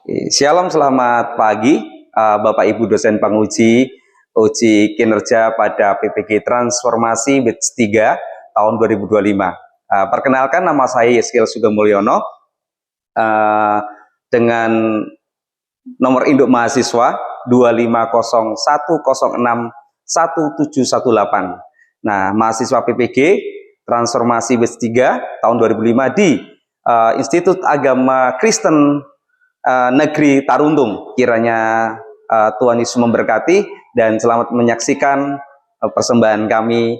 Shalom, selamat pagi Bapak Ibu dosen penguji uji kinerja pada PPG Transformasi Batch 3 tahun 2025. Perkenalkan, nama saya Yeskil Sugeng Mulyono dengan nomor induk mahasiswa 25010611718. Nah, mahasiswa PPG Transformasi Batch 3 tahun 2005 di Institut Agama Kristen Negeri Taruntung. Kiranya Tuhan Yesus memberkati dan selamat menyaksikan persembahan kami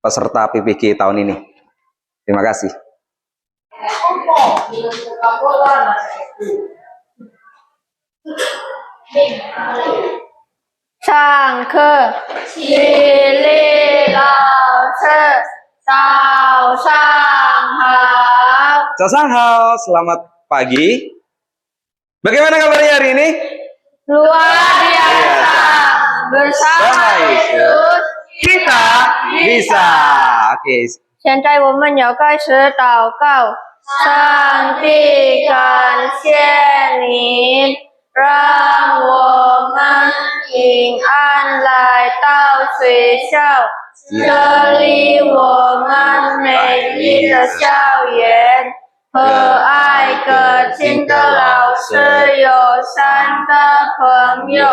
peserta PPG tahun ini. Terima kasih. Selamat pagi. Bagaimana kabarnya hari ini? Luar biasa. Bersama Yesus kita bisa. Oke. 现在我们要开始祷告。上帝，感谢你，让我们平安来到学校，这里我们美丽的校园。和蔼可亲的老师，友善的朋友。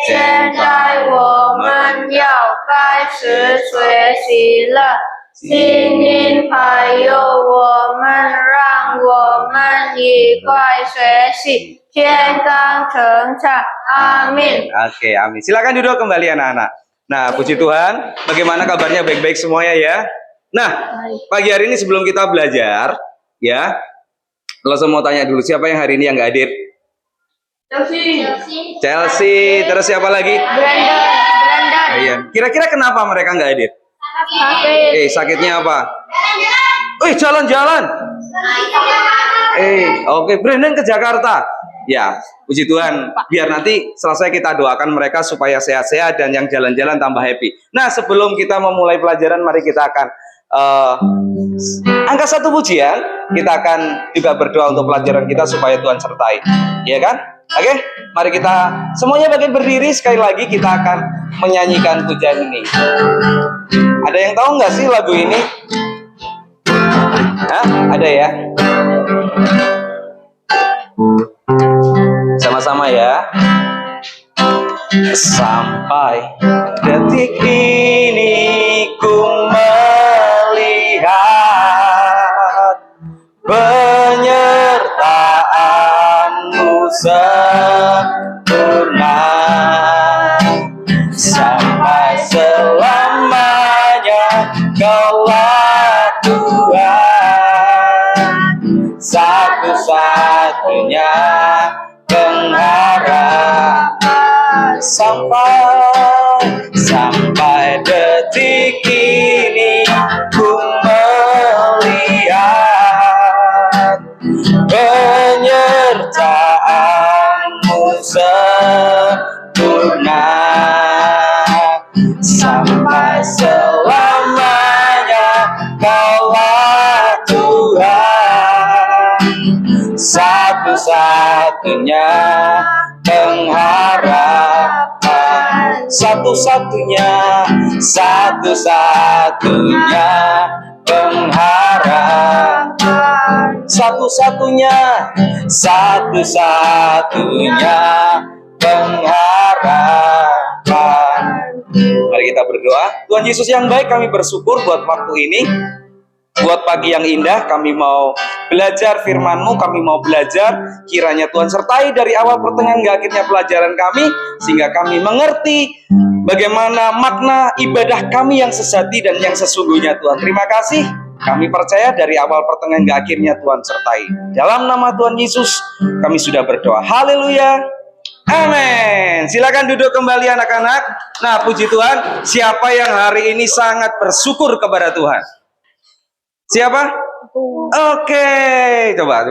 现在我们要开始学习了，心灵还有我们，让我们愉快学习，健康成长。Amin. Oke, amin. Silakan duduk kembali anak-anak. Nah, puji Tuhan. Bagaimana kabarnya? Baik-baik semuanya ya. Nah, pagi hari ini sebelum kita belajar, ya, kalau saya mau tanya dulu, siapa yang hari ini yang nggak hadir? Chelsea. Terus siapa lagi? Brandon. Kira-kira kenapa mereka nggak hadir? Sakit. Sakitnya apa? Jalan-jalan. Oke, Brandon ke Jakarta. Ya, puji Tuhan. Biar nanti selesai kita doakan mereka supaya sehat-sehat dan yang jalan-jalan tambah happy. Nah, sebelum kita memulai pelajaran, mari kita akan angkat satu pujian. Kita akan juga berdoa untuk pelajaran kita supaya Tuhan sertai, ya kan? Oke, mari kita semuanya bangkit berdiri. Sekali lagi kita akan menyanyikan pujian ini. Ada yang tahu nggak sih lagu ini? Hah? Ada ya? Sama-sama ya. Sampai detik ini ku melihat penyertaan-Mu sempurna sampai selamanya. Kaulah Tuhan, satu-satunya pengharapan. Sampai detik ini ku melihat penyertaan-Mu sempurna sampai selamanya. Kaulah Tuhan, satu-satunya pengharapan, satu-satunya pengharapan, satu-satunya pengharapan. Mari kita berdoa. Tuhan Yesus yang baik, kami bersyukur buat waktu ini, buat pagi yang indah. Kami mau belajar firman-Mu, kami mau belajar. Kiranya Tuhan sertai dari awal pertengahan hingga akhirnya pelajaran kami, sehingga kami mengerti bagaimana makna ibadah kami yang sejati dan yang sesungguhnya. Tuhan, terima kasih. Kami percaya dari awal pertengahan hingga akhirnya Tuhan sertai. Dalam nama Tuhan Yesus kami sudah berdoa. Haleluya. Amin. Silakan duduk kembali anak-anak. Nah, puji Tuhan. Siapa yang hari ini sangat bersyukur kepada Tuhan? Siapa? Oke, coba.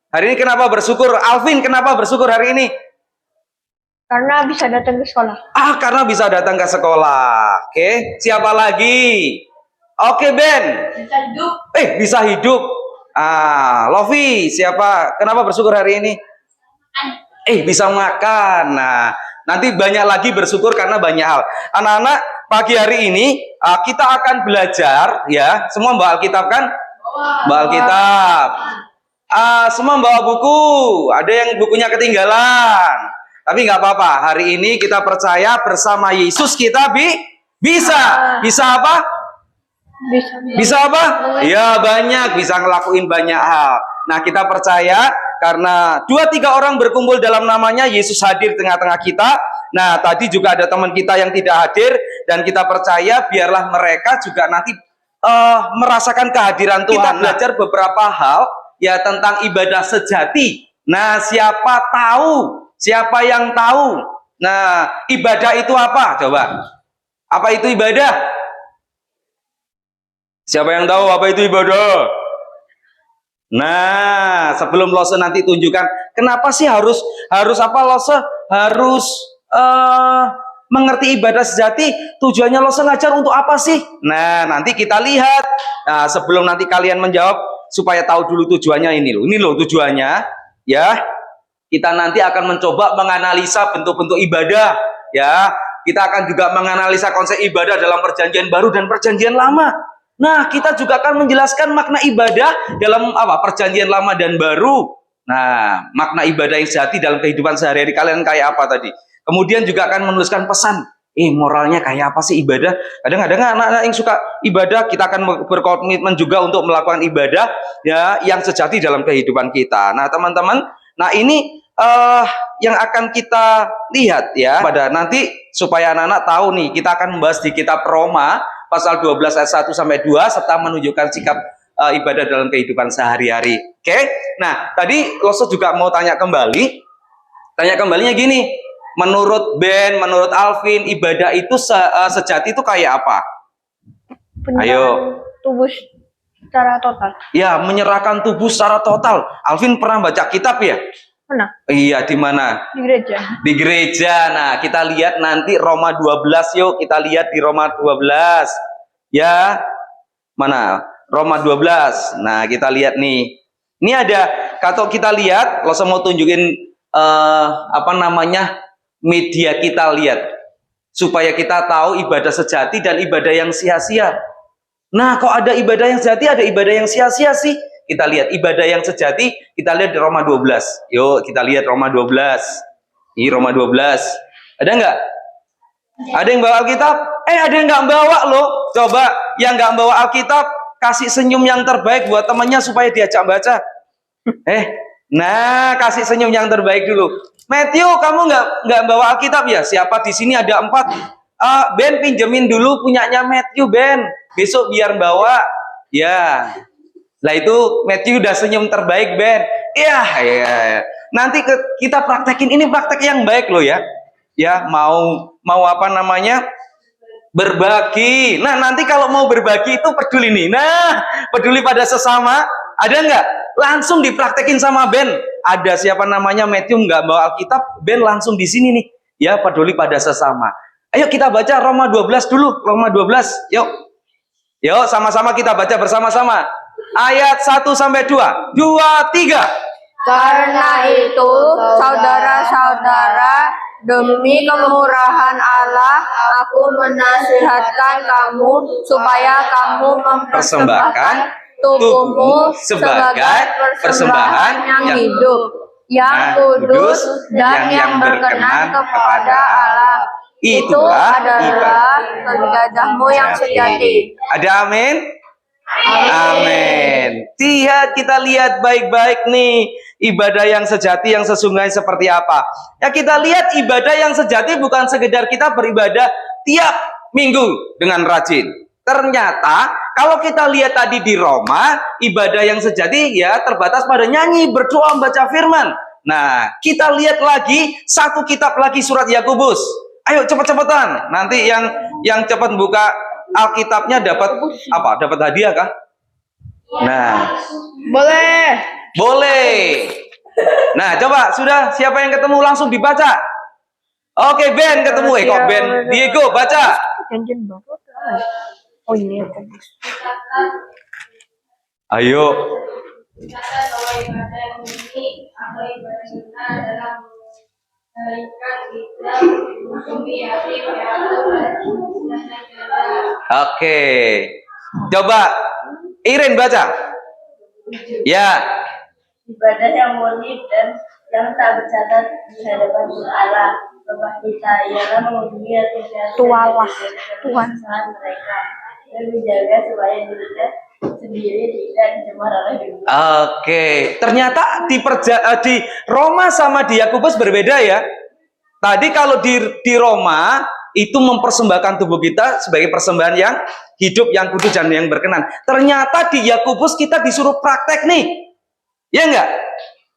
Hari ini kenapa bersyukur? Alvin, kenapa bersyukur hari ini? Karena bisa datang ke sekolah. Karena bisa datang ke sekolah. Oke, siapa lagi? Oke, Ben. Bisa hidup. Bisa hidup. Lovi, siapa? Kenapa bersyukur hari ini? Bisa makan. Nah, nanti banyak lagi bersyukur karena banyak hal. Anak-anak, pagi hari ini kita akan belajar, ya. Semua bawa Alkitab kan? Bawa Alkitab. Semua bawa buku. Ada yang bukunya ketinggalan. Tapi nggak apa-apa. Hari ini kita percaya bersama Yesus kita bisa. Bisa apa? Bisa apa? Ya, banyak. Bisa ngelakuin banyak hal. Nah, kita percaya karena 2-3 orang berkumpul dalam namanya, Yesus hadir tengah-tengah kita. Nah, tadi juga ada teman kita yang tidak hadir, dan kita percaya biarlah mereka juga nanti merasakan kehadiran Tuhan. Kita belajar beberapa hal ya tentang ibadah sejati. Nah, siapa tahu? Siapa yang tahu? Nah, ibadah itu apa? Coba. Apa itu ibadah? Siapa yang tahu apa itu ibadah? Nah, sebelum Lose nanti tunjukkan kenapa sih harus apa, Lose harus mengerti ibadah sejati. Tujuannya Lose ngajar untuk apa sih? Nah, nanti kita lihat. Nah, sebelum nanti kalian menjawab, supaya tahu dulu tujuannya ini loh tujuannya, ya. Kita nanti akan mencoba menganalisa bentuk-bentuk ibadah, ya. Kita akan juga menganalisa konsep ibadah dalam Perjanjian Baru dan Perjanjian Lama. Nah, kita juga akan menjelaskan makna ibadah dalam Perjanjian Lama dan Baru. Nah, makna ibadah yang sejati dalam kehidupan sehari-hari kalian kayak apa tadi. Kemudian juga akan menuliskan pesan. Moralnya kayak apa sih ibadah? Kadang-kadang anak-anak yang suka ibadah, kita akan berkomitmen juga untuk melakukan ibadah ya yang sejati dalam kehidupan kita. Nah, teman-teman, ini yang akan kita lihat ya pada nanti, supaya anak-anak tahu nih, kita akan membahas di kitab Roma pasal 12 ayat 1 sampai 2 serta menunjukkan sikap ibadah dalam kehidupan sehari-hari. Oke? Nah, tadi Lose juga mau tanya kembali. Tanya kembalinya gini, menurut Ben, menurut Alvin, ibadah itu sejati itu kayak apa? Ayo. Tubuh secara total. Ya, menyerahkan tubuh secara total. Alvin pernah baca kitab ya? Mana? Iya, di mana? Di gereja. Di gereja. Nah, kita lihat nanti Roma 12, yuk. Kita lihat di Roma 12. Ya. Mana? Roma 12. Nah, kita lihat nih. Ini ada, kalau kita lihat, Lose mau tunjukin media kita lihat. Supaya kita tahu ibadah sejati dan ibadah yang sia-sia. Nah, kok ada ibadah yang sejati, ada ibadah yang sia-sia sih? Kita lihat ibadah yang sejati, kita lihat di Roma 12. Yuk, kita lihat Roma 12. Ini Roma 12. Ada nggak? Ada yang bawa Alkitab? Ada yang nggak bawa loh. Coba yang nggak bawa Alkitab, kasih senyum yang terbaik buat temannya supaya diajak baca. Nah, kasih senyum yang terbaik dulu. Matthew, kamu nggak bawa Alkitab ya? Siapa di sini ada 4? Ben, pinjemin dulu punyanya Matthew, Ben. Besok biar bawa. Ya. Lah itu Matthew udah senyum terbaik, Ben. Ya. Nanti kita praktekin, ini praktek yang baik loh ya. Ya, mau berbagi. Nah, nanti kalau mau berbagi itu peduli nih. Nah, peduli pada sesama. Ada nggak? Langsung dipraktekin sama Ben. Ada siapa namanya Matthew nggak bawa Alkitab, Ben langsung di sini nih. Ya, peduli pada sesama. Ayo kita baca Roma 12 dulu. Roma 12. Yuk, sama-sama kita baca bersama-sama. Ayat 1 sampai 2. 2, 3. Karena itu, saudara-saudara, demi kemurahan Allah, aku menasihatkan kamu supaya kamu mempersembahkan tubuhmu sebagai persembahan yang hidup, yang kudus, dan yang berkenan kepada Allah. Itu adalah ibadahmu yang sejati. Ada amin? Amin. Kita lihat baik-baik nih, ibadah yang sejati yang sesungguhnya seperti apa. Ya, kita lihat ibadah yang sejati bukan sekedar kita beribadah tiap minggu dengan rajin. Ternyata kalau kita lihat tadi di Roma, ibadah yang sejati ya terbatas pada nyanyi, berdoa, membaca firman. Nah, kita lihat lagi satu kitab lagi, surat Yakobus. Ayo cepet-cepetan. Nanti yang cepat buka Alkitabnya dapat apa? Dapat hadiah kah? Nah, boleh. Nah, coba sudah siapa yang ketemu langsung dibaca. Oke, Ben ketemu. Kok Ben? Diego baca. Oh ini. Ayo. Kata bahwa ibadah ini atau ibadah kita adalah memberikan kita bumi hati Oke. Coba Irin baca. Ya. ibadah yang murni dan yang tak bercatat di hadapan Allah Bapa kita ialah mengunjungi hati Tuhan mereka dan menjaga supaya dirinya sendiri tidak dicemar oleh dunia. Oke, ternyata di Roma sama di Yakobus berbeda ya. Tadi kalau di Roma itu mempersembahkan tubuh kita sebagai persembahan yang hidup, yang kudus dan yang berkenan. Ternyata di Yakobus kita disuruh praktek nih, ya enggak?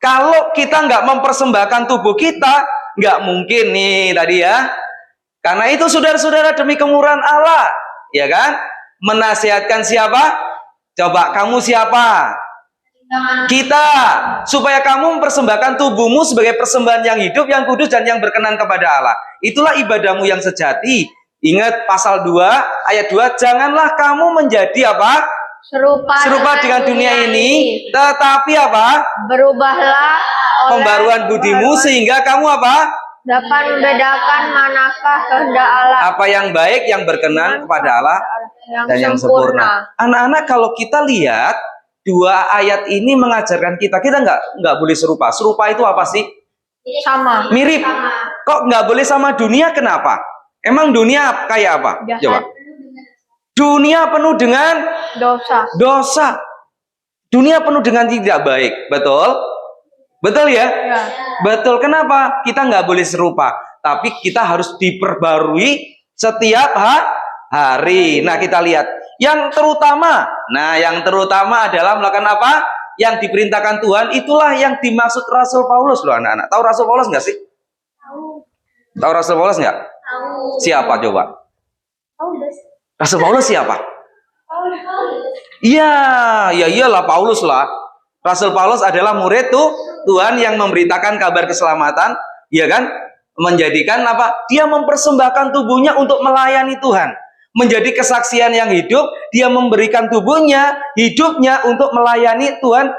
Kalau kita nggak mempersembahkan tubuh kita, nggak mungkin nih tadi ya. Karena itu saudara-saudara demi kemurahan Allah, ya kan? Menasihatkan siapa? Coba kamu siapa? Kita, supaya kamu mempersembahkan tubuhmu sebagai persembahan yang hidup, yang kudus dan yang berkenan kepada Allah. Itulah ibadahmu yang sejati. Ingat pasal 2 ayat 2, janganlah kamu menjadi apa? Serupa dengan dunia ini, tetapi apa? Berubahlah oleh Pembaruan budimu sehingga kamu apa? dapat membedakan manakah kehendak Allah. Apa yang baik, yang berkenan kepada Allah dan yang sempurna. Anak-anak, kalau kita lihat dua ayat ini mengajarkan kita nggak boleh serupa. Serupa itu apa sih? Sama. Mirip. Kok nggak boleh sama dunia? Kenapa? Emang dunia kayak apa? Jahat. Coba. Dunia penuh dengan dosa. Dunia penuh dengan tidak baik. Betul? Betul ya? Ya. Betul. Kenapa? Kita nggak boleh serupa. Tapi kita harus diperbarui setiap hari. Nah, kita lihat. Yang terutama adalah melakukan apa? Yang diperintahkan Tuhan, itulah yang dimaksud Rasul Paulus loh anak-anak. Tahu Rasul Paulus nggak sih? Tahu Rasul Paulus nggak? Siapa coba? Rasul Paulus siapa? Iya, ya iyalah Paulus lah. Rasul Paulus adalah murid Tuhan yang memberitakan kabar keselamatan, ya kan? Menjadikan apa? Dia mempersembahkan tubuhnya untuk melayani Tuhan. Menjadi kesaksian yang hidup, dia memberikan tubuhnya, hidupnya untuk melayani Tuhan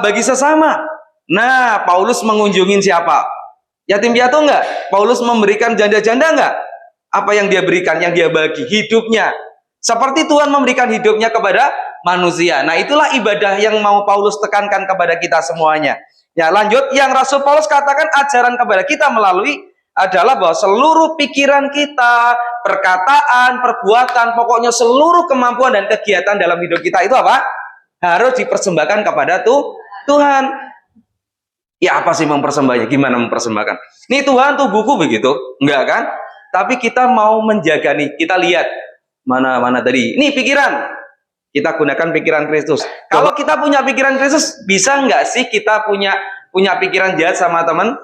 bagi sesama. Nah, Paulus mengunjungi siapa? Yatim piatu enggak? Paulus memberikan janda-janda enggak? Apa yang dia berikan, yang dia bagi? Hidupnya. Seperti Tuhan memberikan hidupnya kepada manusia. Nah, itulah ibadah yang mau Paulus tekankan kepada kita semuanya. Ya, lanjut. Yang Rasul Paulus katakan ajaran kepada kita melalui adalah bahwa seluruh pikiran kita, perkataan, perbuatan, pokoknya seluruh kemampuan dan kegiatan dalam hidup kita itu apa? Harus dipersembahkan kepada Tuhan. Ya apa sih mempersembahkannya? Gimana mempersembahkan? Nih Tuhan tubuhku begitu? Enggak kan? Tapi kita mau menjaga nih. Kita lihat mana tadi. Nih pikiran. Kita gunakan pikiran Kristus. Kalau kita punya pikiran Kristus, bisa nggak sih kita punya pikiran jahat sama teman?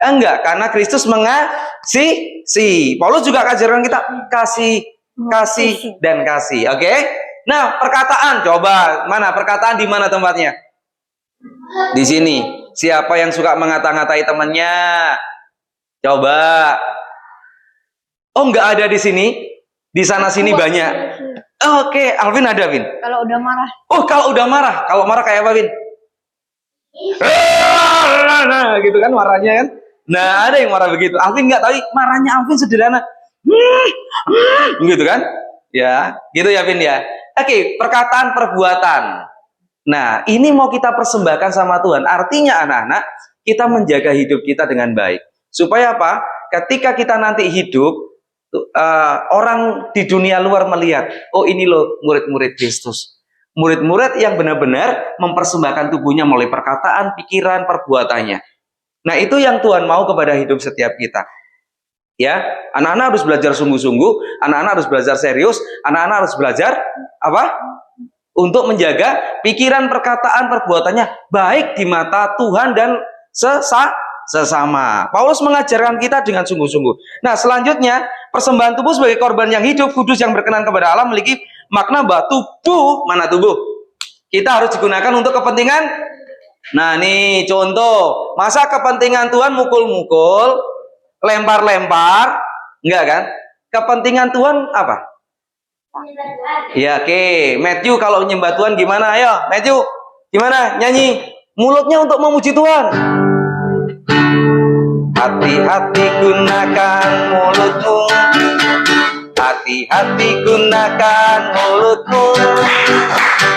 Enggak, karena Kristus mengasihi. Paulus juga ajarkan kita kasih dan kasih. Oke? Nah, perkataan coba mana perkataan di mana tempatnya? Di sini. Siapa yang suka mengata-ngatai temannya? Coba. Oh, enggak ada di sini. Di sana sini banyak. Oke, Alvin ada, Vin. Kalau udah marah. Oh, kalau udah marah. Kalau marah kayak apa, Vin? Nah, gitu kan marahnya kan? Nah, ada yang marah begitu. Alvin nggak tahu, marahnya Alvin sederhana. Gitu kan? Ya, gitu ya, Vin ya. Oke, perkataan, perbuatan. Nah, ini mau kita persembahkan sama Tuhan. Artinya anak-anak, kita menjaga hidup kita dengan baik. Supaya apa? Ketika kita nanti hidup, orang di dunia luar melihat, oh ini loh murid-murid Kristus. Murid-murid yang benar-benar mempersembahkan tubuhnya melalui perkataan, pikiran, perbuatannya. Nah, itu yang Tuhan mau kepada hidup setiap kita. Ya, anak-anak harus belajar sungguh-sungguh, anak-anak harus belajar serius, anak-anak harus belajar apa? Untuk menjaga pikiran, perkataan, perbuatannya baik di mata Tuhan dan sesama. Paulus mengajarkan kita dengan sungguh-sungguh. Nah, selanjutnya, persembahan tubuh sebagai korban yang hidup, kudus, yang berkenan kepada Allah memiliki makna bahwa tubuh, mana tubuh? Kita harus digunakan untuk kepentingan. Nah, nih contoh. Masa kepentingan Tuhan mukul-mukul, lempar-lempar? Enggak kan? Kepentingan Tuhan apa? Ya, oke. Matthew kalau menyembah Tuhan gimana? Ayo, Matthew. Gimana? Nyanyi. Mulutnya untuk memuji Tuhan. Hati-hati gunakan mulutmu. Hati-hati gunakan mulutmu.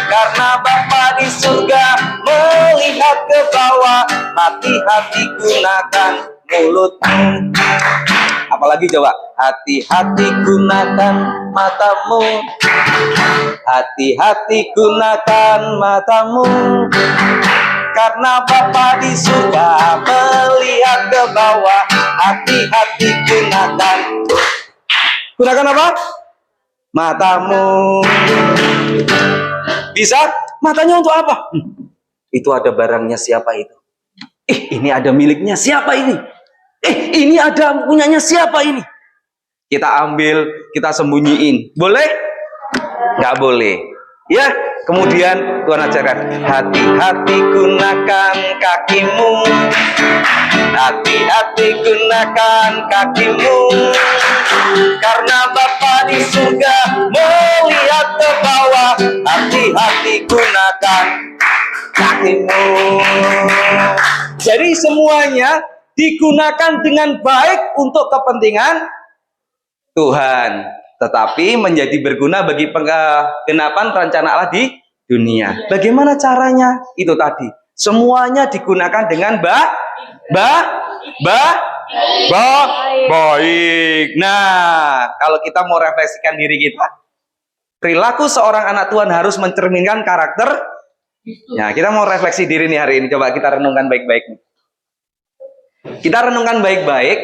Karena Bapa di surga melihat ke bawah. Hati-hati gunakan mulutmu. Apalagi coba? Hati-hati gunakan matamu. Hati-hati gunakan matamu. Karena Bapa di surga melihat ke bawah. Hati-hati gunakan. Gunakan apa? Matamu. Bisa? Matanya untuk apa? Itu ada barangnya siapa itu? Ini ada miliknya siapa ini? Ini ada punyanya siapa ini? Kita ambil, kita sembunyiin. Boleh? Nggak boleh. Ya, kemudian Tuhan ajarkan, hati-hati gunakan kakimu. Hati-hati gunakan kakimu. Karena Bapa di surga melihat ke bawah. Hati-hati gunakan kakimu. Jadi semuanya digunakan dengan baik untuk kepentingan Tuhan, tetapi menjadi berguna bagi penggenapan rencana Allah di dunia. Bagaimana caranya? Itu tadi. Semuanya digunakan dengan baik. Nah, kalau kita mau refleksikan diri kita, perilaku seorang anak Tuhan harus mencerminkan karakter. Nah, kita mau refleksi diri nih hari ini. Coba kita renungkan baik-baik. Kita renungkan baik-baik.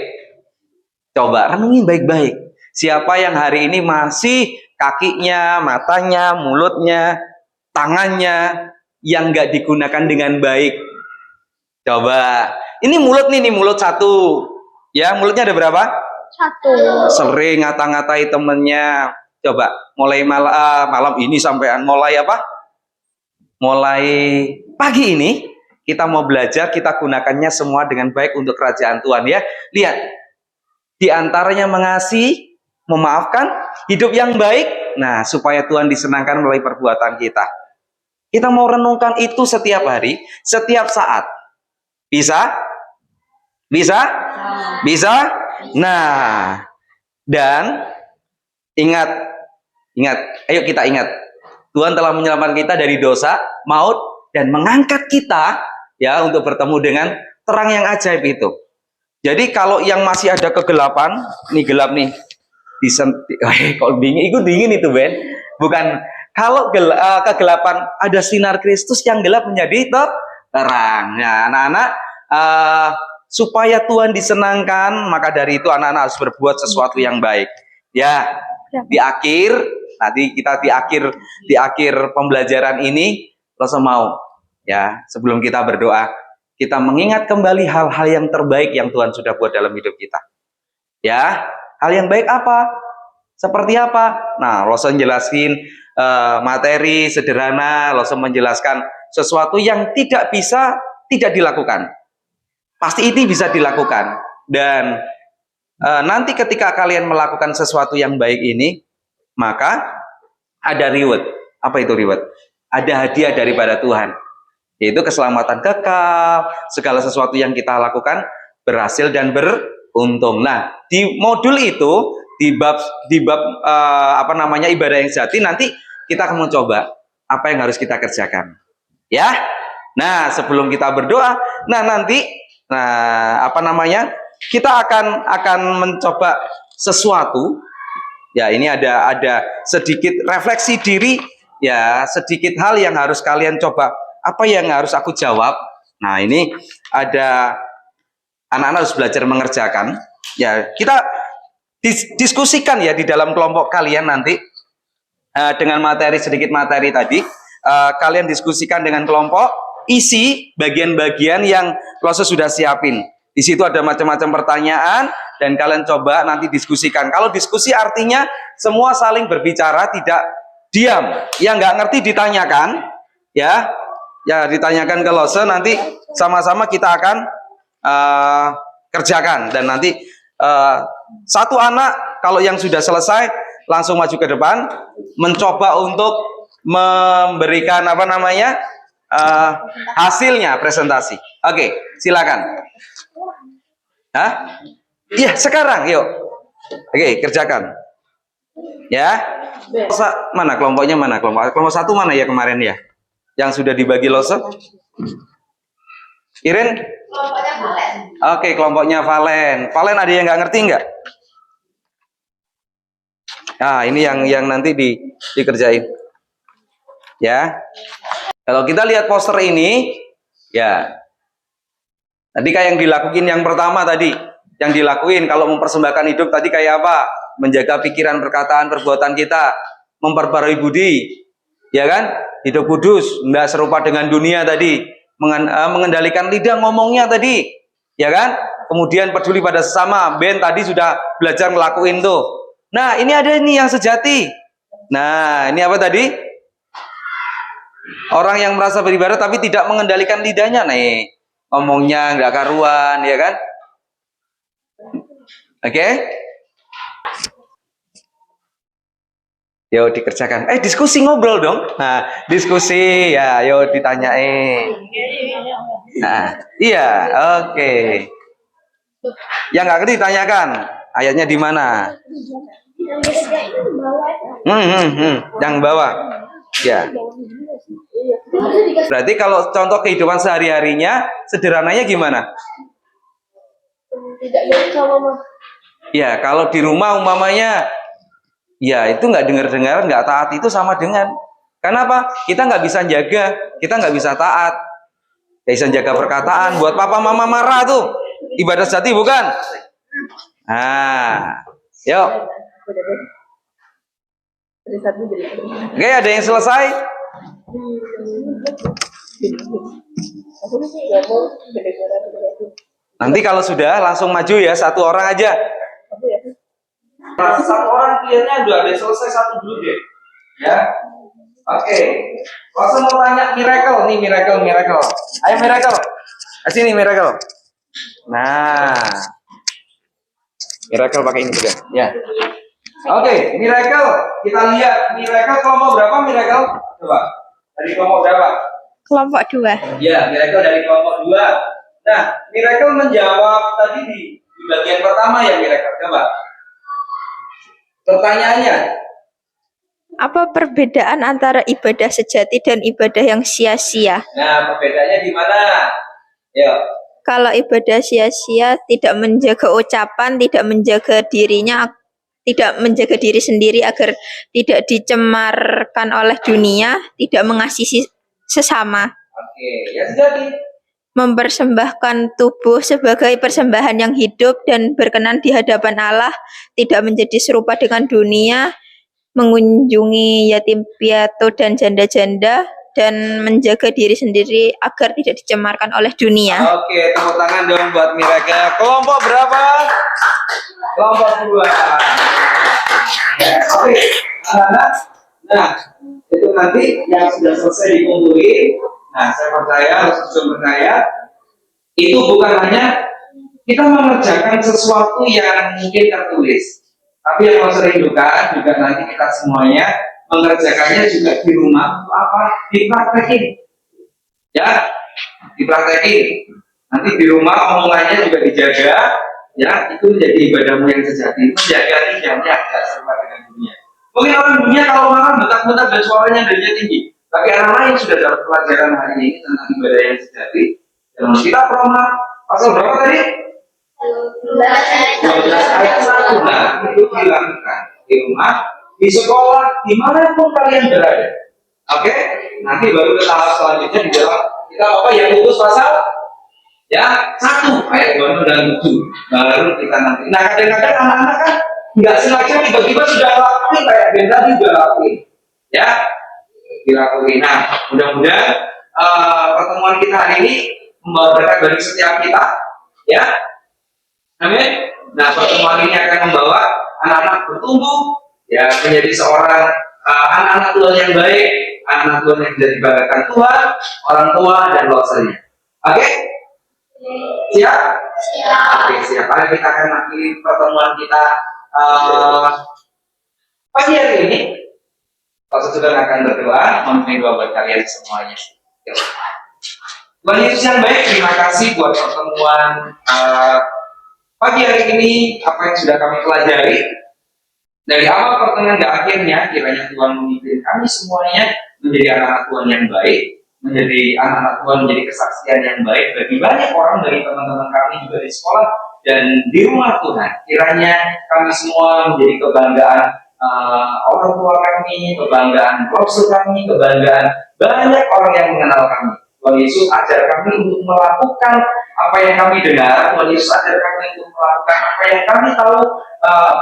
Coba renungin baik-baik. Siapa yang hari ini masih kakinya, matanya, mulutnya, tangannya yang nggak digunakan dengan baik? Coba. Ini mulut nih, mulut satu. Ya, mulutnya ada berapa? Satu. Sering ngata-ngatai temennya. Coba, mulai malam ini sampai mulai apa? Mulai pagi ini kita mau belajar, kita gunakannya semua dengan baik untuk kerajaan Tuhan ya. Lihat, di antaranya mengasihi, memaafkan, hidup yang baik. Nah, supaya Tuhan disenangkan melalui perbuatan kita. Kita mau renungkan itu setiap hari, setiap saat. Bisa? Bisa? Bisa? Nah, dan ingat, ayo kita ingat. Tuhan telah menyelamatkan kita dari dosa, maut, dan mengangkat kita ya untuk bertemu dengan terang yang ajaib itu. Jadi kalau yang masih ada kegelapan, nih gelap nih, kok dingin? Itu dingin itu Ben. Bukan. Kalau kegelapan ada sinar Kristus yang gelap menjadi terang. Nah, anak-anak, supaya Tuhan disenangkan, maka dari itu anak-anak harus berbuat sesuatu yang baik. Ya, di akhir nanti kita di akhir pembelajaran ini, Rosa mau ya sebelum kita berdoa, kita mengingat kembali hal-hal yang terbaik yang Tuhan sudah buat dalam hidup kita. Ya, hal yang baik apa? Seperti apa? Nah, Rosa menjelaskan materi sederhana, Rosa menjelaskan sesuatu yang tidak dilakukan. Pasti ini bisa dilakukan. Dan nanti ketika kalian melakukan sesuatu yang baik ini, maka ada reward. Apa itu reward? Ada hadiah daripada Tuhan, yaitu keselamatan kekal. Segala sesuatu yang kita lakukan berhasil dan beruntung. Nah, di modul itu, di bab ibadah yang sejati, nanti kita akan mencoba apa yang harus kita kerjakan. Ya. Nah, sebelum kita berdoa, kita akan mencoba sesuatu. Ya, ini ada sedikit refleksi diri, ya, sedikit hal yang harus kalian coba. Apa yang harus aku jawab? Nah, ini ada anak-anak harus belajar mengerjakan. Ya, kita diskusikan ya di dalam kelompok kalian nanti dengan sedikit materi tadi. Kalian diskusikan dengan kelompok, isi bagian-bagian yang proses sudah siapin. Di situ ada macam-macam pertanyaan dan kalian coba nanti diskusikan. Kalau diskusi artinya semua saling berbicara, tidak diam. Yang nggak ngerti ditanyakan, ya ditanyakan ke Lose, nanti sama-sama kita akan kerjakan. Dan nanti satu anak kalau yang sudah selesai langsung maju ke depan, mencoba untuk memberikan hasilnya presentasi. Oke, silakan. Hah? Iya, sekarang yuk. Oke, kerjakan. Ya. Mana kelompoknya mana? Kelompok satu mana ya kemarin ya? Yang sudah dibagi lose? Irin? Kelompoknya Valen. Oke, kelompoknya Valen. Valen ada yang nggak ngerti nggak? Nah, ini yang nanti dikerjain. Ya. Kalau kita lihat poster ini, ya. Tadi kayak yang dilakuin yang pertama tadi, yang dilakuin kalau mempersembahkan hidup tadi kayak apa? Menjaga pikiran, perkataan, perbuatan kita, memperbarui budi, ya kan? Hidup kudus, nggak serupa dengan dunia tadi, mengendalikan lidah ngomongnya tadi, ya kan? Kemudian peduli pada sesama. Ben tadi sudah belajar ngelakuin tuh. Nah, ini ada ini yang sejati. Nah, ini apa tadi? Orang yang merasa beribadah tapi tidak mengendalikan lidahnya, nih ngomongnya nggak karuan, ya kan? Oke? Yo dikerjakan. Diskusi ngobrol dong. Nah, diskusi ya, yo ditanyain. Nah, iya, oke. Yang nggak ngerti tanyakan. Ayatnya di mana? Yang bawah. Ya. Berarti kalau contoh kehidupan sehari-harinya, sederhananya gimana? Tidak bisa, Mama. Ya, kalau di rumah umpamanya, ya itu nggak dengar-dengar, nggak taat itu sama dengan. Kenapa? Kita nggak bisa jaga, kita nggak bisa taat, nggak bisa jaga perkataan. Buat papa mama marah tuh, ibadah sejati bukan? Nah, yuk. Oke, ada yang selesai? Nanti kalau sudah langsung maju ya, satu orang aja. Satu orang kliennya udah ada selesai satu dulu deh. Ya. Oke. Langsung mau tanya Miracle nih, Miracle. Ayo Miracle. Sini Miracle. Nah. Miracle pakai ini juga. Ya. Oke, Miracle. Kita lihat Miracle kelompok berapa Miracle? Coba. Dari kelompok berapa? Kelompok 2. Ya, Miracle dari kelompok 2. Nah, Miracle menjawab tadi di bagian pertama ya Miracle. Coba. Pertanyaannya. Apa perbedaan antara ibadah sejati dan ibadah yang sia-sia? Nah, perbedaannya di mana? Yuk. Kalau ibadah sia-sia tidak menjaga ucapan, tidak menjaga dirinya, tidak menjaga diri sendiri agar tidak dicemarkan oleh dunia, tidak mengasihi sesama. Oke, ya sejati. Mempersembahkan tubuh sebagai persembahan yang hidup dan berkenan di hadapan Allah, tidak menjadi serupa dengan dunia, mengunjungi yatim piatu dan janda-janda, dan menjaga diri sendiri agar tidak dicemarkan oleh dunia. Oke, tepuk tangan dong buat Miracle. Kelompok berapa? Kelompok 2. Oke, anak-anak. Nah, itu nanti yang sudah selesai dikumpulin. Nah, saya percaya, itu bukan hanya kita mengerjakan sesuatu yang mungkin tertulis, tapi yang mau serindukan juga nanti kita semuanya mengerjakannya juga di rumah, dipraktekin, ya, dipraktekin. Nanti di rumah omongannya juga dijaga, ya, itu menjadi ibadahmu yang sejati, menjaga lidahnya tidak serupa dengan dunia. Mungkin orang dunia kalau makan bentak-bentak dan suaranya nadinya tinggi, tapi anak lain sudah dapat pelajaran hari ini tentang ibadah yang sejati. Dan kita Roma pasal berapa tadi? 12 ayat 1. Nah, itu dilakukan di rumah, di sekolah, dimanapun kalian berada. Oke? Nanti baru ke tahap selanjutnya di dalam kita apa yang putus pasal ya 1 ayat 2 dan 7 baru kita nanti. Nah, kadang-kadang anak-anak kan nggak sengaja tiba-tiba sudah lakuin kayak Ben tadi udah lakuin, ya dilakuin. Nah, mudah-mudahan pertemuan kita hari ini membawa berkat bagi setiap kita, ya. Amin. Nah, pertemuan ini akan membawa anak-anak bertumbuh, ya, menjadi seorang anak-anak Tuhan yang baik, anak-anak Tuhan yang bisa dibanggakan Tuhan, orang tua dan keluarganya. Oke? Siap? Siap. Oke, siap. Mari kita akan akhiri pertemuan kita pagi hari ini. Pastor sudah akan berdoa, memenuhi doa buat kalian semuanya. Tuhan Yesus yang baik, terima kasih buat pertemuan pagi hari ini, apa yang sudah kami pelajari. Dari awal pertengahan dan akhirnya, kiranya Tuhan memimpin kami semuanya menjadi anak-anak Tuhan yang baik, menjadi anak-anak Tuhan, menjadi kesaksian yang baik bagi banyak orang, bagi teman-teman kami juga di sekolah dan di rumah Tuhan. Kiranya kami semua menjadi kebanggaan orang tua kami, kebanggaan bangsa kami, kebanggaan banyak orang yang mengenal kami. Tuhan Yesus ajar kami untuk melakukan apa yang kami dengar. Tuhan Yesus ajar kami untuk melakukan apa yang kami tahu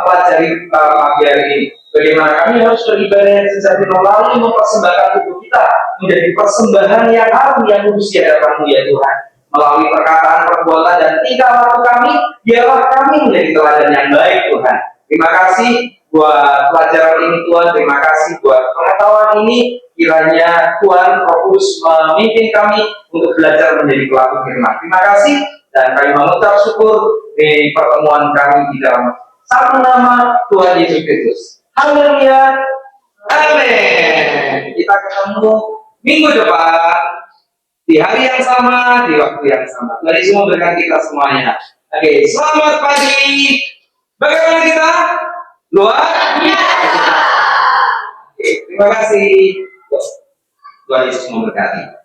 pelajari pagi hari ini. Bagaimana kami harus beribadah yang sejati melalui mempersembahkan tubuh kita menjadi persembahan yang harum yang kudus di hadapan-Mu ya Tuhan. Melalui perkataan, perbuatan, dan tingkah laku kami, biarlah kami menjadi teladan yang baik Tuhan. Terima kasih buat pelajaran ini Tuhan, terima kasih buat pengetahuan ini. Kiranya Tuhan Roh Kudus memimpin kami untuk belajar menjadi pelaku firman. Terima kasih dan kami mengucap syukur di pertemuan kami di dalam satu nama Tuhan Yesus Kristus. Haleluya. Amin. Kita ketemu minggu depan di hari yang sama, di waktu yang sama. Tuhan Yesus memberkati kita semuanya. Oke, selamat pagi. Bagaimana kita? Luar biasa. Oke, terima kasih. Tuhan Yesus memberkati.